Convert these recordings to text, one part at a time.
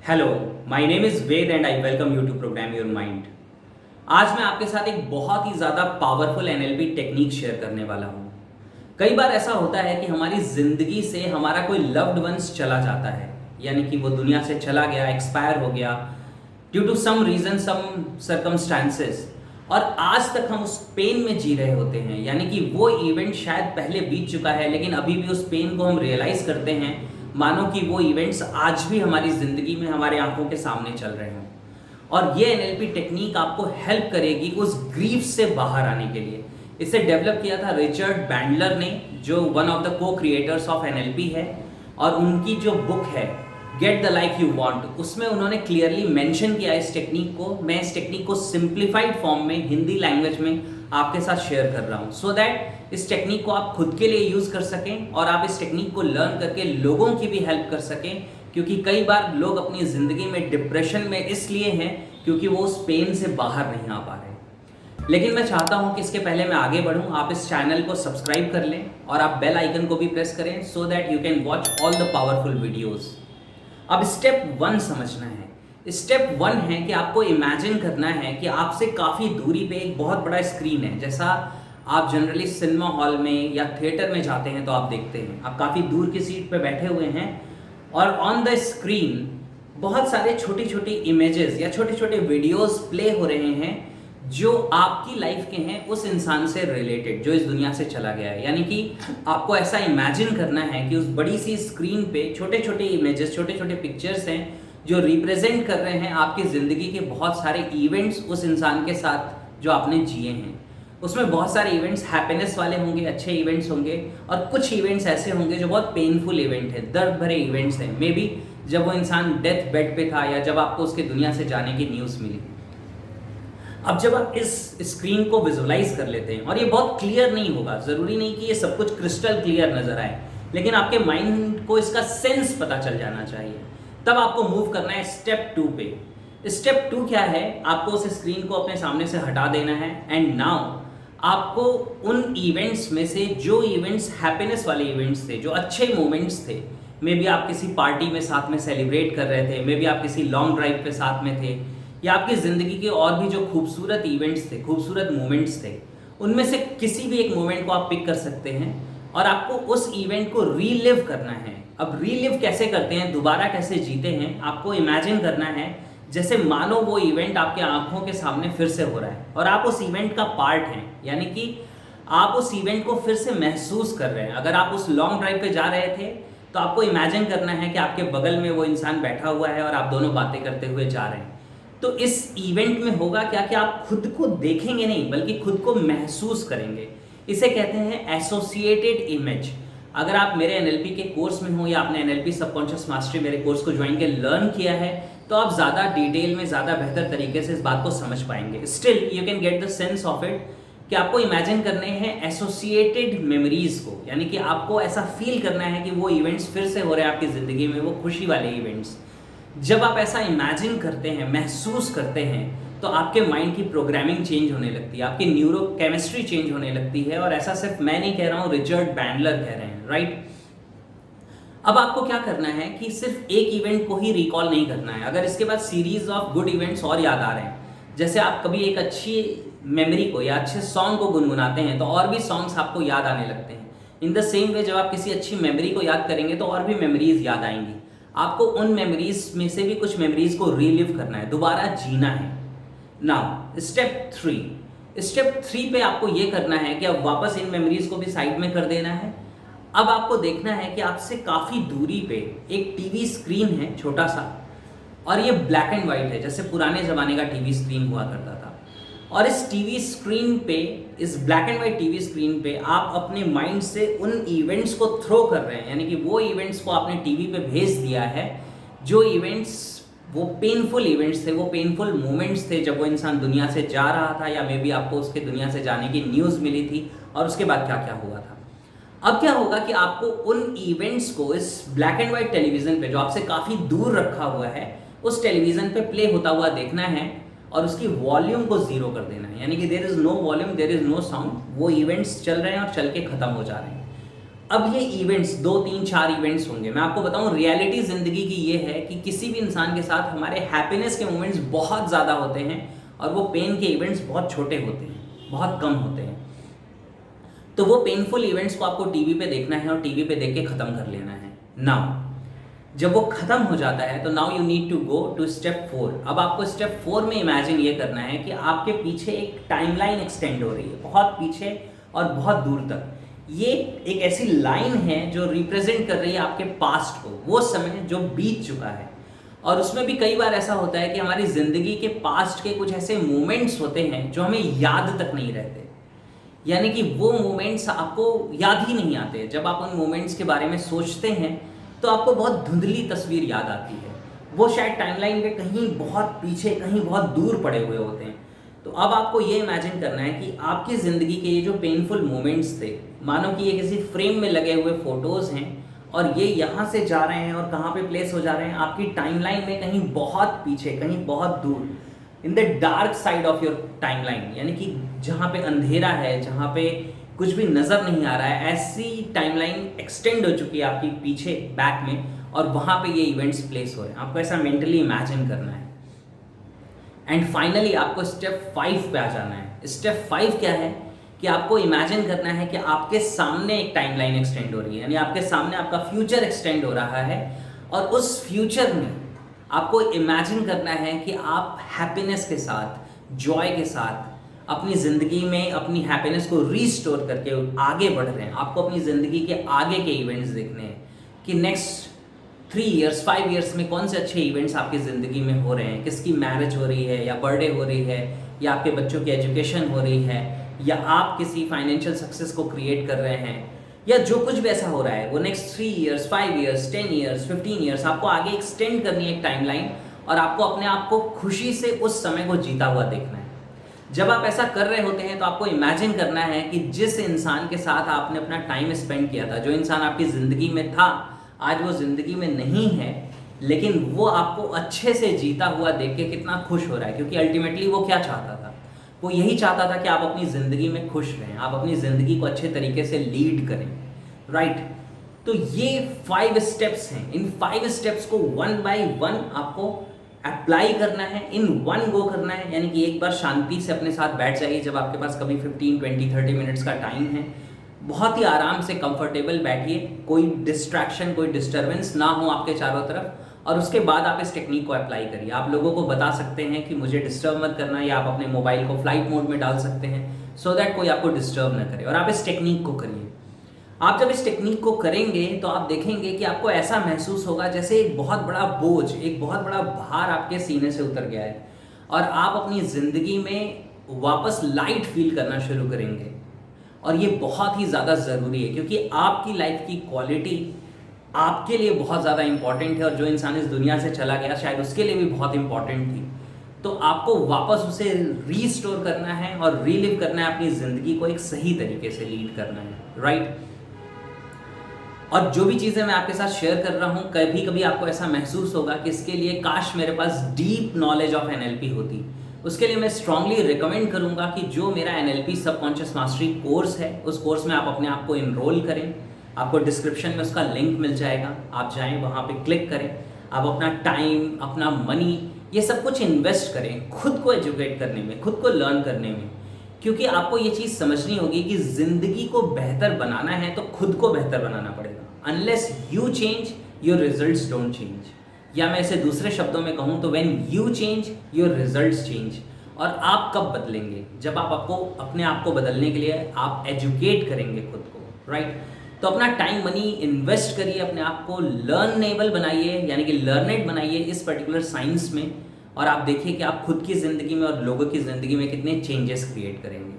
Hello, my name is Ved and I welcome you to program your mind. आज मैं आपके साथ एक बहुत ही ज़्यादा पावरफुल एनएलपी टेक्निक शेयर करने वाला हूँ। कई बार ऐसा होता है कि हमारी ज़िंदगी से हमारा कोई लव्ड वंस चला जाता है, यानी कि वो दुनिया से चला गया, एक्सपायर हो गया due to some reason, some circumstances, और आज तक हम उस पेन में जी रहे होते हैं। यानी कि वो इवेंट शायद पहले बीत चुका है, लेकिन अभी भी उस पेन को हम रियलाइज़ करते हैं मानो कि वो इवेंट्स आज भी हमारी ज़िंदगी में हमारे आंखों के सामने चल रहे हों। और ये एनएलपी टेक्निक आपको हेल्प करेगी उस ग्रीफ से बाहर आने के लिए। इसे डेवलप किया था रिचर्ड बैंडलर ने, जो वन ऑफ द को क्रिएटर्स ऑफ एनएलपी है, और उनकी जो बुक है get the life you want, उसमें उन्होंने क्लियरली मेंशन किया इस टेक्निक को। मैं इस टेक्निक को सिंप्लीफाइड फॉर्म में हिंदी लैंग्वेज में आपके साथ शेयर कर रहा हूँ, सो दैट इस टेक्निक को आप खुद के लिए यूज़ कर सकें और आप इस टेक्निक को लर्न करके लोगों की भी हेल्प कर सकें। क्योंकि कई बार लोग अपनी ज़िंदगी में डिप्रेशन में इसलिए हैं क्योंकि वो उस पेन से बाहर नहीं आ पा रहे। लेकिन मैं चाहता हूं कि इसके पहले मैं आगे बढ़ूं, आप इस चैनल को सब्सक्राइब कर लें और आप बेल आइकन को भी प्रेस करें, so that you can watch all the powerful videos. अब स्टेप 1 समझना है। स्टेप 1 है कि आपको इमेजिन करना है कि आपसे काफ़ी दूरी पे एक बहुत बड़ा स्क्रीन है। जैसा आप जनरली सिनेमा हॉल में या थिएटर में जाते हैं तो आप देखते हैं, आप काफ़ी दूर की सीट पे बैठे हुए हैं और ऑन द स्क्रीन बहुत सारे छोटी छोटी इमेजेस या छोटे छोटे वीडियोस प्ले हो रहे हैं जो आपकी लाइफ के हैं, उस इंसान से रिलेटेड जो इस दुनिया से चला गया है। यानी कि आपको ऐसा इमेजिन करना है कि उस बड़ी सी स्क्रीन पे छोटे छोटे इमेजेस, छोटे छोटे पिक्चर्स हैं जो रिप्रेजेंट कर रहे हैं आपकी ज़िंदगी के बहुत सारे इवेंट्स उस इंसान के साथ जो आपने जिए हैं। उसमें बहुत सारे इवेंट्स हैप्पीनेस वाले होंगे, अच्छे इवेंट्स होंगे, और कुछ इवेंट्स ऐसे होंगे जो बहुत पेनफुल इवेंट है, दर्द भरे इवेंट्स हैं। मे बी जब वो इंसान डेथ बेड पे था या जब आपको उसके दुनिया से जाने की न्यूज़ मिली। अब जब आप इस स्क्रीन को विजुअलाइज कर लेते हैं, और ये बहुत क्लियर नहीं होगा, ज़रूरी नहीं कि ये सब कुछ क्रिस्टल क्लियर नज़र आए, लेकिन आपके माइंड को इसका सेंस पता चल जाना चाहिए। तब आपको मूव करना है स्टेप 2 पे। स्टेप 2 क्या है? आपको उस स्क्रीन को अपने सामने से हटा देना है एंड नाउ आपको उन इवेंट्स में से जो इवेंट्स हैप्पीनेस वाले इवेंट्स थे, जो अच्छे मोमेंट्स थे, मे बी आप किसी पार्टी में साथ में सेलिब्रेट कर रहे थे, मे बी आप किसी लॉन्ग ड्राइव पे साथ में थे, या आपकी ज़िंदगी के और भी जो खूबसूरत इवेंट्स थे, खूबसूरत मोमेंट्स थे, उनमें से किसी भी एक मोमेंट को आप पिक कर सकते हैं और आपको उस इवेंट को रीलिव करना है। अब रीलिव कैसे करते हैं, दोबारा कैसे जीते हैं, आपको इमेजिन करना है जैसे मानो वो इवेंट आपके आंखों के सामने फिर से हो रहा है और आप उस इवेंट का पार्ट हैं। यानी कि आप उस इवेंट को फिर से महसूस कर रहे हैं। अगर आप उस लॉन्ग ड्राइव पे जा रहे थे तो आपको इमेजिन करना है कि आपके बगल में वो इंसान बैठा हुआ है और आप दोनों बातें करते हुए जा रहे हैं। तो इस इवेंट में होगा क्या कि आप खुद को देखेंगे नहीं, बल्कि खुद को महसूस करेंगे। इसे कहते हैं एसोसिएटेड इमेज। अगर आप मेरे एनएलपी के कोर्स में हो या आपने एनएलपी सबकॉन्शियस मास्टरी मेरे कोर्स को ज्वाइन के लर्न किया है, तो आप ज़्यादा डिटेल में, ज़्यादा बेहतर तरीके से इस बात को समझ पाएंगे। Still you can get the sense of it कि आपको इमेजिन करने हैं एसोसिएटेड मेमोरीज को। यानी कि आपको ऐसा फील करना है कि वो इवेंट्स फिर से हो रहे हैं आपकी ज़िंदगी में, वो खुशी वाले इवेंट्स। जब आप ऐसा इमेजिन करते हैं, महसूस करते हैं, तो आपके माइंड की प्रोग्रामिंग चेंज होने लगती है, आपकी न्यूरो केमिस्ट्री चेंज होने लगती है। और ऐसा सिर्फ मैं नहीं कह रहा हूँ, रिचर्ड बैंडलर कह रहे हैं, राइट। अब आपको क्या करना है कि सिर्फ एक इवेंट को ही रिकॉल नहीं करना है। अगर इसके बाद सीरीज ऑफ गुड इवेंट्स और याद आ रहे हैं, जैसे आप कभी एक अच्छी मेमोरी को या अच्छे सॉन्ग को गुनगुनाते हैं तो और भी सॉन्ग्स आपको याद आने लगते हैं। इन द सेम वे जब आप किसी अच्छी मेमोरी को याद करेंगे तो और भी मेमोरीज याद आएंगी। आपको उन मेमोरीज में से भी कुछ मेमोरीज को रीलिव करना है, दोबारा जीना है। नाउ स्टेप 3 पे आपको ये करना है कि अब वापस इन मेमोरीज को भी साइड में कर देना है। अब आपको देखना है कि आपसे काफ़ी दूरी पे एक टीवी स्क्रीन है, छोटा सा, और ये ब्लैक एंड वाइट है, जैसे पुराने ज़माने का टीवी स्क्रीन हुआ करता था। और इस टीवी स्क्रीन पे, इस black and white TV screen पे आप अपने माइंड से उन इवेंट्स को थ्रो कर रहे हैं। यानी कि वो इवेंट्स को आपने टीवी पे भेज दिया है, जो इवेंट्स वो पेनफुल इवेंट्स थे, वो पेनफुल मोमेंट्स थे जब वो इंसान दुनिया से जा रहा था, या मे बी आपको उसके दुनिया से जाने की न्यूज़ मिली थी और उसके बाद क्या क्या हुआ था। अब क्या होगा कि आपको उन इवेंट्स को इस ब्लैक एंड वाइट टेलीविज़न पे, जो आपसे काफ़ी दूर रखा हुआ है, उस टेलीविज़न पे प्ले होता हुआ देखना है और उसकी वॉल्यूम को ज़ीरो कर देना है। यानी कि there is no volume, there is no sound. वो इवेंट्स चल रहे हैं और चल के ख़त्म हो जा रहे हैं। अब ये इवेंट्स 2 3 4 इवेंट्स होंगे। मैं आपको बताऊं रियलिटी ज़िंदगी की ये है कि किसी भी इंसान के साथ हमारे हैप्पीनेस के मोमेंट्स बहुत ज़्यादा होते हैं और वो पेन के इवेंट्स बहुत छोटे होते हैं, बहुत कम होते हैं। तो वो पेनफुल इवेंट्स को आपको टीवी पे देखना है और टीवी पे देख के ख़त्म कर लेना है। नाउ जब वो खत्म हो जाता है तो now you need to go to step 4। अब आपको स्टेप 4 में इमेजिन ये करना है कि आपके पीछे एक टाइमलाइन एक्सटेंड हो रही है, बहुत पीछे और बहुत दूर तक। ये एक ऐसी लाइन है जो रिप्रेजेंट कर रही है आपके पास्ट को, वो समय जो बीत चुका है। और उसमें भी कई बार ऐसा होता है कि हमारी ज़िंदगी के पास्ट के कुछ ऐसे मोमेंट्स होते हैं जो हमें याद तक नहीं रहते, यानी कि वो मोमेंट्स आपको याद ही नहीं आते। जब आप उन मोमेंट्स के बारे में सोचते हैं तो आपको बहुत धुंधली तस्वीर याद आती है, वो शायद टाइमलाइन पे कहीं बहुत पीछे, कहीं बहुत दूर पड़े हुए होते हैं। तो अब आपको ये इमेजिन करना है कि आपकी ज़िंदगी के ये जो पेनफुल मोमेंट्स थे, मानो कि ये किसी फ्रेम में लगे हुए फ़ोटोज़ हैं और ये यहाँ से जा रहे हैं और कहाँ पे प्लेस हो जा रहे हैं आपकी टाइमलाइन में, कहीं बहुत पीछे, कहीं बहुत दूर, in the dark side of your timeline, यानी कि जहाँ पे अंधेरा है, जहाँ पे कुछ भी नज़र नहीं आ रहा है, ऐसी टाइमलाइन एक्सटेंड हो चुकी है आपकी पीछे बैक में और वहाँ पे ये इवेंट्स प्लेस हो रहे हैं। आपको ऐसा मेंटली इमेजिन करना है। एंड फाइनली आपको स्टेप 5 पे आ जाना है। स्टेप 5 क्या है कि आपको इमेजिन करना है कि आपके सामने एक टाइमलाइन एक्सटेंड हो रही है, यानी आपके सामने आपका फ्यूचर एक्सटेंड हो रहा है और उस फ्यूचर में आपको इमेजिन करना है कि आप हैप्पीनेस के साथ, जॉय के साथ अपनी ज़िंदगी में अपनी हैप्पीनेस को रीस्टोर करके आगे बढ़ रहे हैं। आपको अपनी ज़िंदगी के आगे के इवेंट्स देखने हैं कि नेक्स्ट 3 इयर्स 5 इयर्स में कौन से अच्छे इवेंट्स आपकी ज़िंदगी में हो रहे हैं, किसकी मैरिज हो रही है या बर्थडे हो रही है या आपके बच्चों की एजुकेशन हो रही है या आप किसी फाइनेंशियल सक्सेस को क्रिएट कर रहे हैं या जो कुछ भी ऐसा हो रहा है वो next 3 years 5 years 10 years 15 years आपको आगे एक्सटेंड करनी है एक टाइमलाइन और आपको अपने आप को खुशी से उस समय को जीता हुआ देखना है। जब आप ऐसा कर रहे होते हैं तो आपको इमेजिन करना है कि जिस इंसान के साथ आपने अपना टाइम स्पेंड किया था, जो इंसान आपकी ज़िंदगी में था, आज वो ज़िंदगी में नहीं है, लेकिन वो आपको अच्छे से जीता हुआ देख के कितना खुश हो रहा है, क्योंकि अल्टीमेटली वो क्या चाहता था, वो यही चाहता था कि आप अपनी ज़िंदगी में खुश रहें, आप अपनी ज़िंदगी को अच्छे तरीके से लीड करें, राइट। तो ये 5 स्टेप्स हैं। इन 5 स्टेप्स को 1 बाय 1 आपको अप्लाई करना है, इन 1 गो करना है, यानी कि एक बार शांति से अपने साथ बैठ जाइए। जब आपके पास कभी 15 20 30 मिनट्स का टाइम है, बहुत ही आराम से कंफर्टेबल बैठिए, कोई डिस्ट्रैक्शन, कोई डिस्टर्बेंस ना हो आपके चारों तरफ, और उसके बाद आप इस टेक्निक को अप्लाई करिए। आप लोगों को बता सकते हैं कि मुझे डिस्टर्ब मत करना, या आप अपने मोबाइल को फ्लाइट मोड में डाल सकते हैं सो दैट कोई आपको डिस्टर्ब ना करे, और आप इस टेक्निक को करिए। आप जब इस टेक्निक को करेंगे तो आप देखेंगे कि आपको ऐसा महसूस होगा जैसे एक बहुत बड़ा बोझ, एक बहुत बड़ा भार आपके सीने से उतर गया है और आप अपनी ज़िंदगी में वापस लाइट फील करना शुरू करेंगे। और ये बहुत ही ज़्यादा ज़रूरी है, क्योंकि आपकी लाइफ की क्वालिटी आपके लिए बहुत ज़्यादा इंपॉर्टेंट है, और जो इंसान इस दुनिया से चला गया शायद उसके लिए भी बहुत इंपॉर्टेंट थी। तो आपको वापस उसे रीस्टोर करना है और रीलिव करना है, अपनी ज़िंदगी को एक सही तरीके से लीड करना है, राइट। और जो भी चीज़ें मैं आपके साथ शेयर कर रहा हूँ, कभी कभी आपको ऐसा महसूस होगा कि इसके लिए काश मेरे पास डीप नॉलेज ऑफ NLP होती। उसके लिए मैं स्ट्रांगली रिकमेंड करूँगा कि जो मेरा NLP सबकॉन्शियस मास्टरी कोर्स है, उस कोर्स में आप अपने आप को इनरोल करें। आपको डिस्क्रिप्शन में उसका लिंक मिल जाएगा, आप जाएं वहाँ पे क्लिक करें, आप अपना टाइम, अपना मनी, ये सब कुछ इन्वेस्ट करें खुद को एजुकेट करने में, खुद को लर्न करने में। क्योंकि आपको ये चीज़ समझनी होगी कि ज़िंदगी को बेहतर बनाना है तो खुद को बेहतर बनाना पड़ेगा। Unless you change, your results don't change. या मैं इसे दूसरे शब्दों में कहूँ तो when you change, your results change. और आप कब बदलेंगे? जब आप अपने आप को बदलने के लिए आप एजुकेट करेंगे खुद को, राइट। तो अपना टाइम मनी इन्वेस्ट करिए, अपने आप को लर्नेबल बनाइए, यानी कि लर्नेड बनाइए इस पर्टिकुलर साइंस में, और आप देखिए कि आप खुद की ज़िंदगी में और लोगों की ज़िंदगी में कितने चेंजेस क्रिएट करेंगे।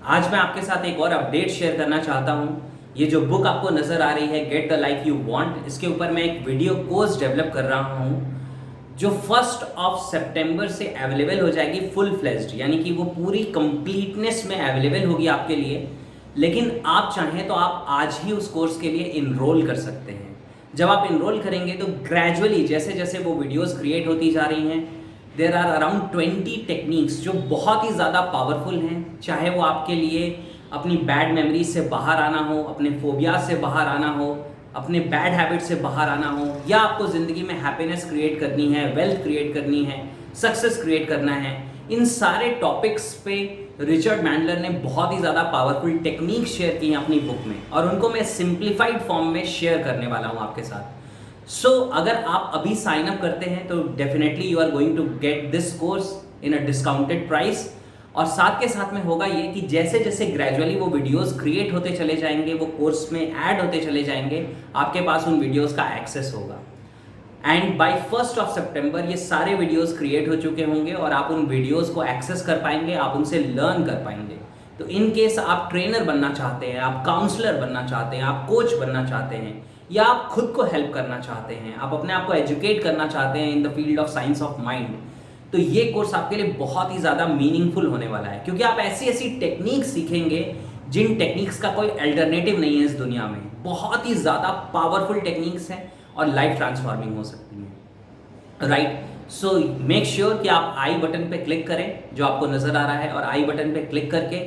आज मैं आपके साथ एक और अपडेट शेयर करना चाहता हूँ। ये जो बुक आपको नज़र आ रही है, get the life you want, इसके ऊपर मैं एक वीडियो कोर्स डेवलप कर रहा हूँ जो 1 सितंबर से अवेलेबल हो जाएगी फुल फ्लेज्ड, यानी कि वो पूरी कंप्लीटनेस में अवेलेबल होगी आपके लिए। लेकिन आप चाहें तो आप आज ही उस कोर्स के लिए इनरोल कर सकते हैं। जब आप इनरोल करेंगे तो ग्रेजुअली जैसे जैसे वो वीडियोस क्रिएट होती जा रही हैं, देयर आर अराउंड 20 टेक्निक्स जो बहुत ही ज़्यादा पावरफुल हैं। चाहे वो आपके लिए अपनी बैड मेमोरीज से बाहर आना हो, अपने फोबिया से बाहर आना हो, अपने बैड हैबिट से बाहर आना हो, या आपको ज़िंदगी में हैप्पीनेस क्रिएट करनी है, वेल्थ क्रिएट करनी है, सक्सेस क्रिएट करना है, इन सारे टॉपिक्स पे रिचर्ड मैंडलर ने बहुत ही ज़्यादा पावरफुल टेक्निक शेयर की हैं अपनी बुक में, और उनको मैं सिंप्लीफाइड फॉर्म में शेयर करने वाला हूँ आपके साथ। सो अगर आप अभी साइन अप करते हैं तो definitely you are going to get this course in a discounted price. और साथ के साथ में होगा ये कि जैसे जैसे ग्रेजुअली वो वीडियोस क्रिएट होते चले जाएंगे, वो कोर्स में ऐड होते चले जाएंगे, आपके पास उन वीडियोस का एक्सेस होगा। एंड बाय 1 सितंबर ये सारे वीडियोस क्रिएट हो चुके होंगे और आप उन वीडियोस को एक्सेस कर पाएंगे, आप उनसे लर्न कर पाएंगे। तो इन केस आप ट्रेनर बनना चाहते हैं, आप काउंसलर बनना चाहते हैं, आप कोच बनना चाहते हैं, या आप खुद को हेल्प करना चाहते हैं, आप अपने आप को एजुकेट करना चाहते हैं in the field of science of mind, तो ये कोर्स आपके लिए बहुत ही ज़्यादा मीनिंगफुल होने वाला है, क्योंकि आप ऐसी ऐसी टेक्निक सीखेंगे जिन टेक्निक्स का कोई अल्टरनेटिव नहीं है इस दुनिया में। बहुत ही ज़्यादा पावरफुल टेक्निक्स हैं और लाइफ ट्रांसफॉर्मिंग हो सकती हैं, राइट। सो मेक श्योर कि आप आई बटन पे क्लिक करें जो आपको नज़र आ रहा है, और आई बटन पे क्लिक करके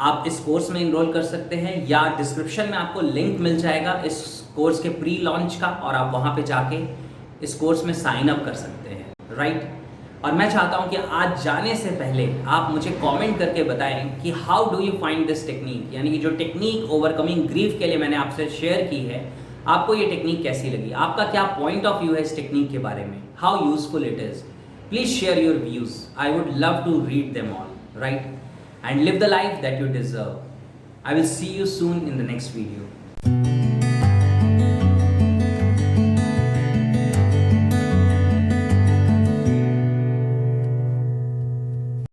आप इस कोर्स में इनरोल कर सकते हैं, या डिस्क्रिप्शन में आपको लिंक मिल जाएगा इस कोर्स के प्री लॉन्च का, और आप वहाँ पे जाके इस कोर्स में साइन अप कर सकते हैं, राइट। और मैं चाहता हूं कि आज जाने से पहले आप मुझे कमेंट करके बताएं कि how do you find this technique, यानी कि जो टेक्निक ओवरकमिंग ग्रीफ के लिए मैंने आपसे शेयर की है, आपको ये टेक्निक कैसी लगी, आपका क्या पॉइंट ऑफ व्यू है इस टेक्निक के बारे में, how useful it is. Please share your views, I would love to read them all, right, and live the life that you deserve. I will see you soon in the next video.